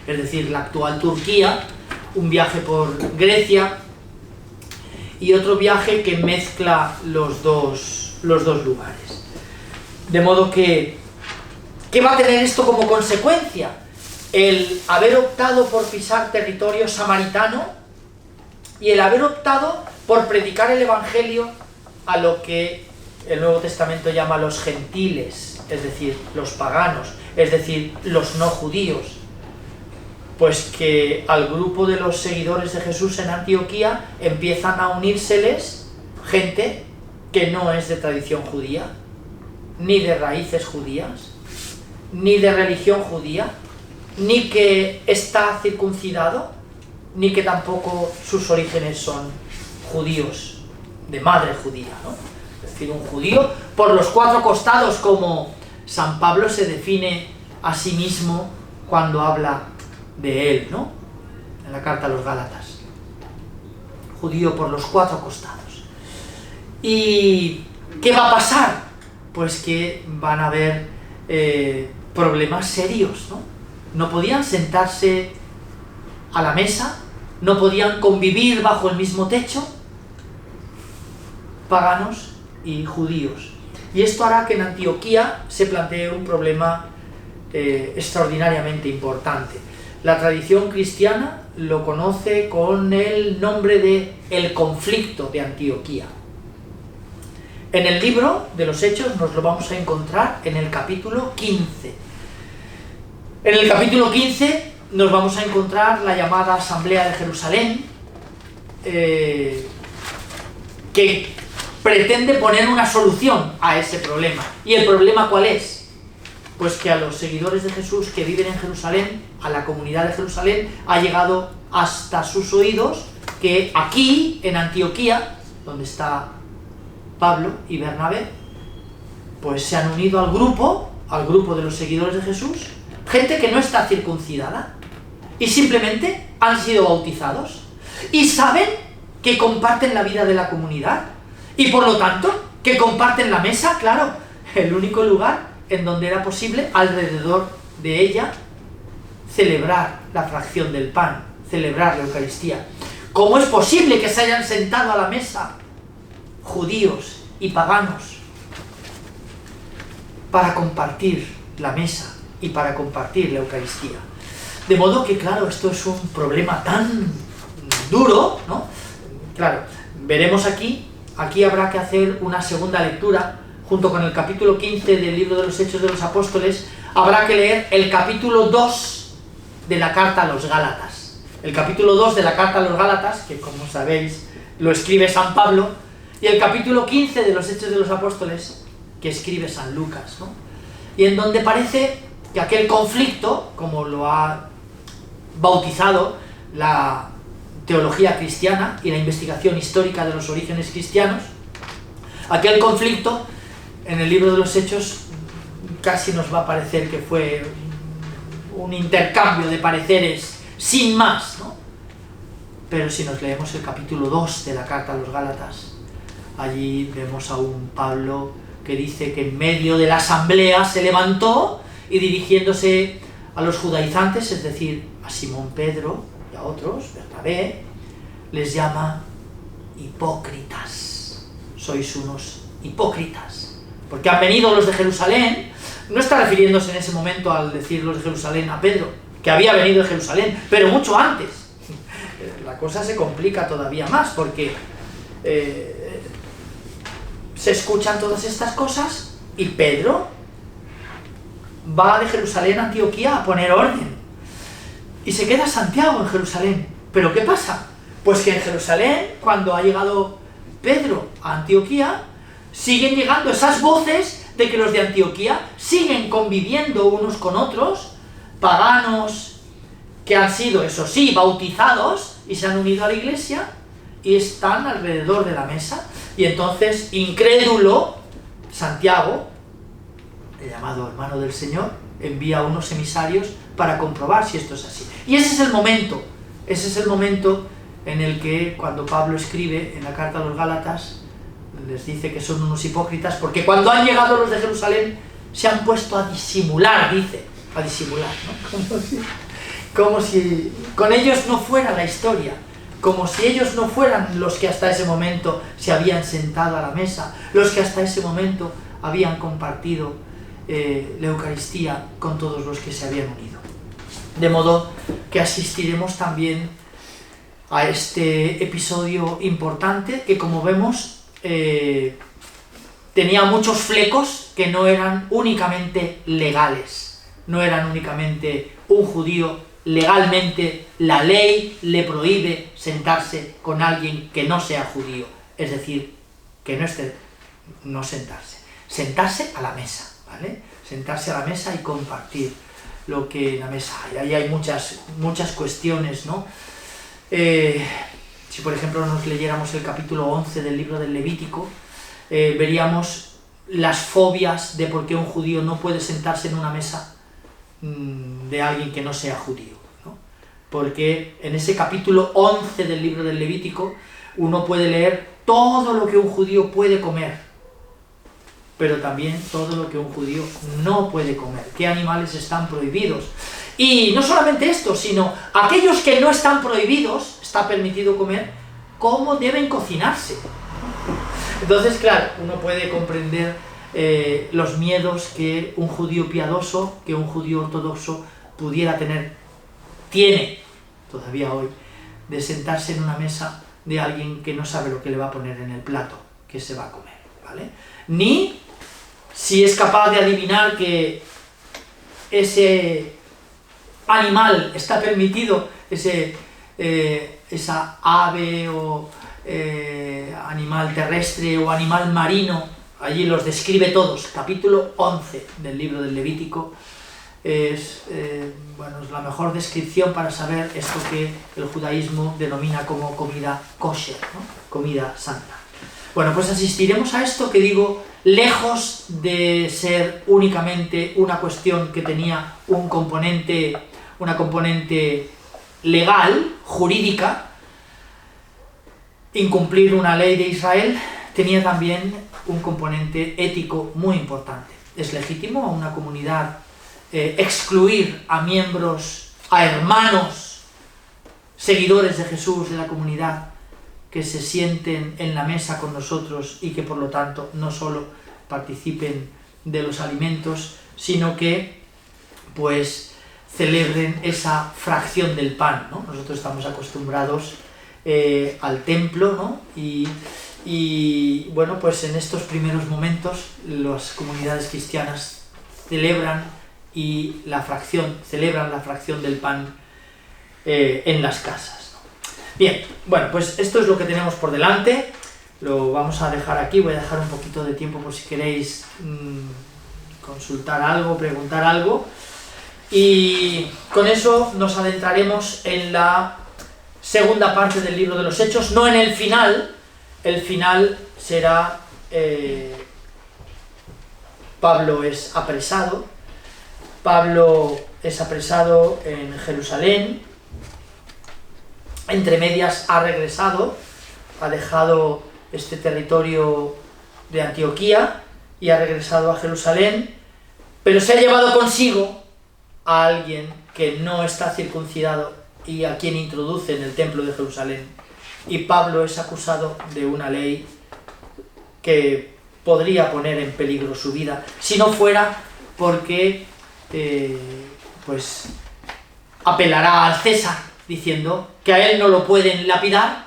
Speaker 1: es decir, la actual Turquía, un viaje por Grecia y otro viaje que mezcla los dos lugares. De modo que, ¿qué va a tener esto como consecuencia? El haber optado por pisar territorio samaritano y el haber optado por predicar el Evangelio a lo que el Nuevo Testamento llama los gentiles, es decir, los paganos, es decir, los no judíos. Pues que al grupo de los seguidores de Jesús en Antioquía empiezan a unírseles gente que no es de tradición judía, ni de raíces judías, ni de religión judía, ni que está circuncidado, ni que tampoco sus orígenes son judíos, de madre judía, ¿no? Es decir, un judío por los cuatro costados, como San Pablo se define a sí mismo cuando habla de él, ¿no? En la carta a los Gálatas. Judío por los cuatro costados. ¿Y qué va a pasar? Pues que van a haber problemas serios, ¿no? No podían sentarse a la mesa, no podían convivir bajo el mismo techo, paganos y judíos. Y esto hará que en Antioquía se plantee un problema extraordinariamente importante. La tradición cristiana lo conoce con el nombre de el conflicto de Antioquía. En el libro de los Hechos nos lo vamos a encontrar en el capítulo 15. En el capítulo 15 nos vamos a encontrar la llamada Asamblea de Jerusalén, que pretende poner una solución a ese problema. ¿Y el problema cuál es? Pues que a los seguidores de Jesús que viven en Jerusalén, a la comunidad de Jerusalén, ha llegado hasta sus oídos que aquí, en Antioquía, donde está Pablo y Bernabé, pues se han unido al grupo de los seguidores de Jesús, gente que no está circuncidada, y simplemente han sido bautizados, y saben que comparten la vida de la comunidad, y por lo tanto, que comparten la mesa, claro, el único lugar en donde era posible, alrededor de ella, celebrar la fracción del pan, celebrar la Eucaristía. ¿Cómo es posible que se hayan sentado a la mesa judíos y paganos para compartir la mesa y para compartir la Eucaristía? De modo que, claro, esto es un problema tan duro, ¿no? Claro, veremos aquí habrá que hacer una segunda lectura, junto con el capítulo 15 del libro de los Hechos de los Apóstoles, habrá que leer el capítulo 2 de la carta a los Gálatas. El capítulo 2 de la carta a los Gálatas, que como sabéis lo escribe San Pablo, y el capítulo 15 de los Hechos de los Apóstoles, que escribe San Lucas, ¿no? Y en donde parece que aquel conflicto, como lo ha bautizado la teología cristiana y la investigación histórica de los orígenes cristianos, aquel conflicto en el libro de los Hechos casi nos va a parecer que fue un intercambio de pareceres sin más, ¿no? Pero si nos leemos el capítulo 2 de la carta a los Gálatas, allí vemos a un Pablo que dice que en medio de la asamblea se levantó y dirigiéndose a los judaizantes, es decir, a Simón Pedro y a otros, Bernabé, les llama hipócritas. Sois unos hipócritas. Porque han venido los de Jerusalén, no está refiriéndose en ese momento al decir los de Jerusalén a Pedro, que había venido de Jerusalén, pero mucho antes. La cosa se complica todavía más, porque se escuchan todas estas cosas y Pedro va de Jerusalén a Antioquía a poner orden. Y se queda Santiago en Jerusalén. ¿Pero qué pasa? Pues que en Jerusalén, cuando ha llegado Pedro a Antioquía, siguen llegando esas voces de que los de Antioquía siguen conviviendo unos con otros, paganos que han sido, eso sí, bautizados y se han unido a la iglesia y están alrededor de la mesa. Y entonces, incrédulo, Santiago, el llamado hermano del Señor, envía a unos emisarios para comprobar si esto es así. Y ese es el momento en el que, cuando Pablo escribe en la carta a los Gálatas, les dice que son unos hipócritas, porque cuando han llegado los de Jerusalén se han puesto a disimular, dice, a disimular, ¿no? Como si con ellos no fuera la historia, como si ellos no fueran los que hasta ese momento se habían sentado a la mesa, los que hasta ese momento habían compartido la Eucaristía con todos los que se habían unido. De modo que asistiremos también a este episodio importante que, como vemos, tenía muchos flecos que no eran únicamente legales, no eran únicamente un judío legalmente la ley le prohíbe sentarse con alguien que no sea judío, es decir, que no sentarse a la mesa, ¿vale? Sentarse a la mesa y compartir lo que en la mesa hay. Ahí hay muchas cuestiones, ¿no? Si por ejemplo nos leyéramos el capítulo 11 del libro del Levítico, veríamos las fobias de por qué un judío no puede sentarse en una mesa de alguien que no sea judío, ¿no? Porque en ese capítulo 11 del libro del Levítico uno puede leer todo lo que un judío puede comer, pero también todo lo que un judío no puede comer, qué animales están prohibidos. Y no solamente esto, sino aquellos que no están prohibidos, está permitido comer, cómo deben cocinarse. Entonces, claro, uno puede comprender los miedos que un judío piadoso, que un judío ortodoxo pudiera tener, tiene todavía hoy, de sentarse en una mesa de alguien que no sabe lo que le va a poner en el plato que se va a comer, ¿vale? Ni si es capaz de adivinar que ese animal está permitido, esa ave o animal terrestre o animal marino, allí los describe todos, capítulo 11 del libro del Levítico, es la mejor descripción para saber esto que el judaísmo denomina como comida kosher, ¿no? Comida santa. Bueno, pues asistiremos a esto que digo, lejos de ser únicamente una cuestión que tenía una componente legal, jurídica, incumplir una ley de Israel, tenía también un componente ético muy importante. Es legítimo a una comunidad excluir a miembros, a hermanos, seguidores de Jesús de la comunidad, que se sienten en la mesa con nosotros y que por lo tanto no solo participen de los alimentos, sino que pues celebren esa fracción del pan, ¿no? Nosotros estamos acostumbrados al templo, ¿no? Y bueno, pues en estos primeros momentos las comunidades cristianas celebran la fracción del pan en las casas, ¿no? Bien, bueno, pues esto es lo que tenemos por delante, lo vamos a dejar aquí, voy a dejar un poquito de tiempo por si queréis consultar algo, preguntar algo, y con eso nos adentraremos en la segunda parte del libro de los Hechos, no en el final será Pablo es apresado en Jerusalén, entre medias ha regresado, ha dejado este territorio de Antioquía y ha regresado a Jerusalén, pero se ha llevado consigo a alguien que no está circuncidado y a quien introduce en el templo de Jerusalén. Y Pablo es acusado de una ley que podría poner en peligro su vida, si no fuera porque pues apelará al César, diciendo que a él no lo pueden lapidar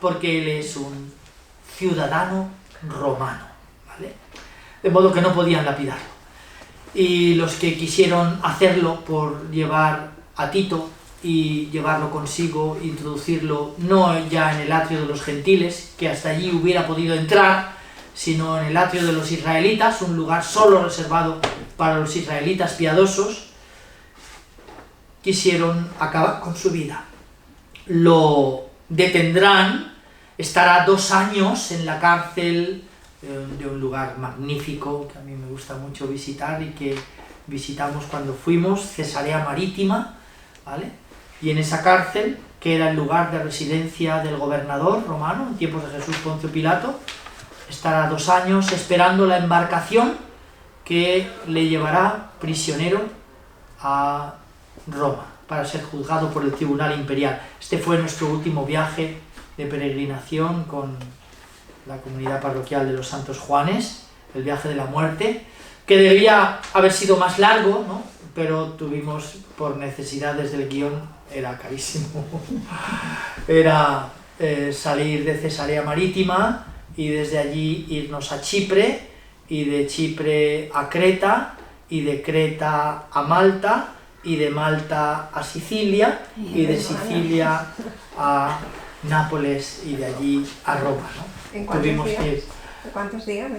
Speaker 1: porque él es un ciudadano romano, ¿vale? De modo que no podían lapidarlo. Y los que quisieron hacerlo por llevar a Tito y llevarlo consigo, introducirlo no ya en el atrio de los gentiles, que hasta allí hubiera podido entrar, sino en el atrio de los israelitas, un lugar solo reservado para los israelitas piadosos, quisieron acabar con su vida. Lo detendrán, estará 2 años en la cárcel de un lugar magnífico que a mí me gusta mucho visitar y que visitamos cuando fuimos, Cesarea Marítima, ¿vale? Y en esa cárcel, que era el lugar de residencia del gobernador romano en tiempos de Jesús Poncio Pilato, estará 2 años esperando la embarcación que le llevará prisionero a Roma para ser juzgado por el tribunal imperial. Este fue nuestro último viaje de peregrinación con la comunidad parroquial de los Santos Juanes, el viaje de la muerte, que debía haber sido más largo, ¿no? Pero tuvimos, por necesidades del guión, era carísimo, era salir de Cesarea Marítima y desde allí irnos a Chipre, y de Chipre a Creta, y de Creta a Malta, y de Malta a Sicilia, y de Sicilia a Nápoles, y de allí a Roma, ¿no?
Speaker 2: ¿En cuántos días? ¿Cuántos días?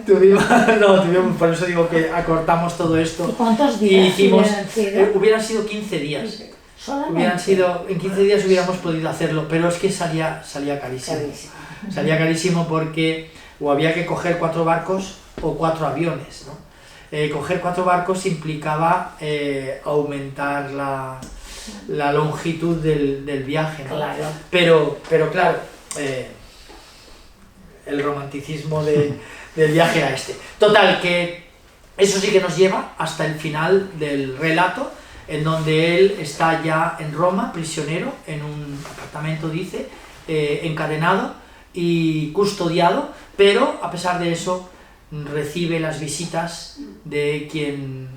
Speaker 1: Por eso digo que acortamos todo esto.
Speaker 3: ¿Y cuántos días?
Speaker 1: Y hicimos,
Speaker 3: hubieran
Speaker 1: hubieran sido 15 días.
Speaker 3: Solamente.
Speaker 1: En 15 días hubiéramos podido hacerlo, pero es que salía carísimo. Salía carísimo porque o había que coger 4 barcos o 4 aviones, ¿no? Coger 4 barcos implicaba aumentar la longitud del viaje, ¿no?
Speaker 3: Claro.
Speaker 1: Pero claro, el romanticismo del viaje era este. Total, que eso sí que nos lleva hasta el final del relato, en donde él está ya en Roma, prisionero, en un apartamento, dice, encadenado y custodiado, pero a pesar de eso recibe las visitas de quien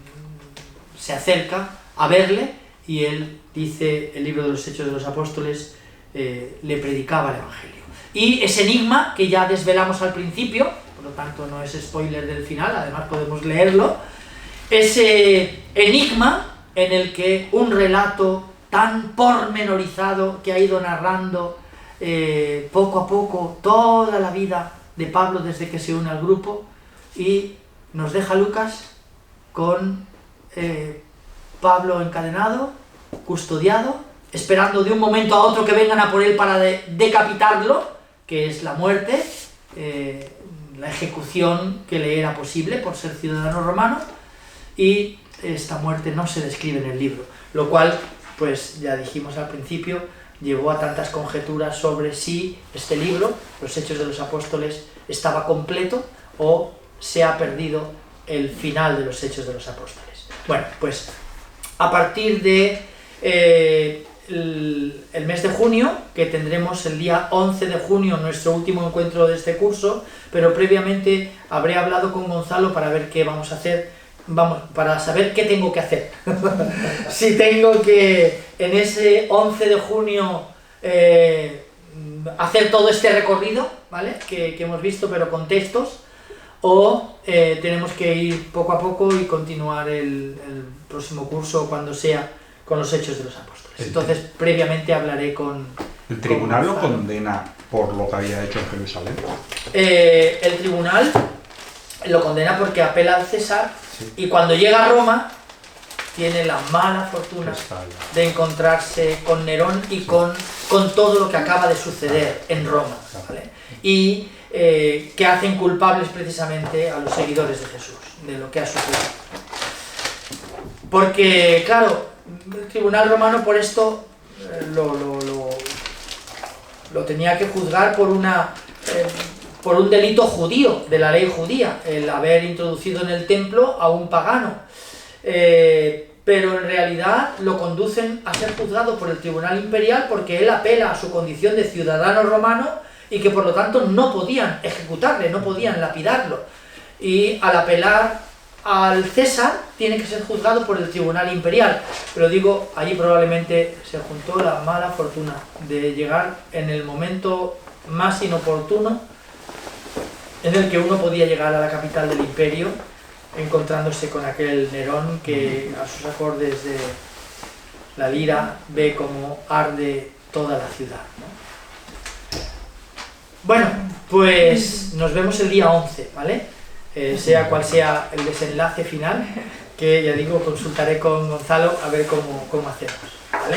Speaker 1: se acerca a verle, y él, dice el libro de los Hechos de los Apóstoles, le predicaba el Evangelio. Y ese enigma que ya desvelamos al principio, por lo tanto no es spoiler del final, además podemos leerlo, ese enigma en el que un relato tan pormenorizado que ha ido narrando poco a poco toda la vida de Pablo desde que se une al grupo, y nos deja Lucas con Pablo encadenado, custodiado, esperando de un momento a otro que vengan a por él para decapitarlo, que es la muerte, la ejecución que le era posible por ser ciudadano romano, y esta muerte no se describe en el libro, lo cual, pues ya dijimos al principio, llevó a tantas conjeturas sobre si este libro, los Hechos de los Apóstoles, estaba completo o se ha perdido el final de los Hechos de los Apóstoles. Bueno, pues a partir de el mes de junio, que tendremos el día 11 de junio nuestro último encuentro de este curso, pero previamente habré hablado con Gonzalo para ver qué vamos a hacer, para saber qué tengo que hacer. Si tengo que en ese 11 de junio hacer todo este recorrido, ¿vale? que hemos visto, pero con textos, o tenemos que ir poco a poco y continuar el próximo curso cuando sea con los Hechos de los Apóstoles. Entonces, previamente hablaré con...
Speaker 4: ¿El tribunal lo condena por lo que había hecho en Jerusalén?
Speaker 1: El tribunal lo condena porque apela al César, sí. Y cuando llega a Roma tiene la mala fortuna de encontrarse con Nerón y sí. con todo lo que acaba de suceder en Roma, ¿vale? Y que hacen culpables precisamente a los seguidores de Jesús de lo que ha sucedido. Porque, claro, el tribunal romano por esto lo tenía que juzgar por un delito judío, de la ley judía, el haber introducido en el templo a un pagano. Pero en realidad lo conducen a ser juzgado por el tribunal imperial porque él apela a su condición de ciudadano romano y que por lo tanto no podían ejecutarle, no podían lapidarlo. Y al apelar al César tiene que ser juzgado por el tribunal imperial. Pero digo, allí probablemente se juntó la mala fortuna de llegar en el momento más inoportuno en el que uno podía llegar a la capital del imperio, encontrándose con aquel Nerón que a sus acordes de la lira ve cómo arde toda la ciudad, ¿no? Bueno, pues nos vemos el día 11, ¿vale? Sea cual sea el desenlace final, que ya digo, consultaré con Gonzalo a ver cómo hacemos, ¿vale?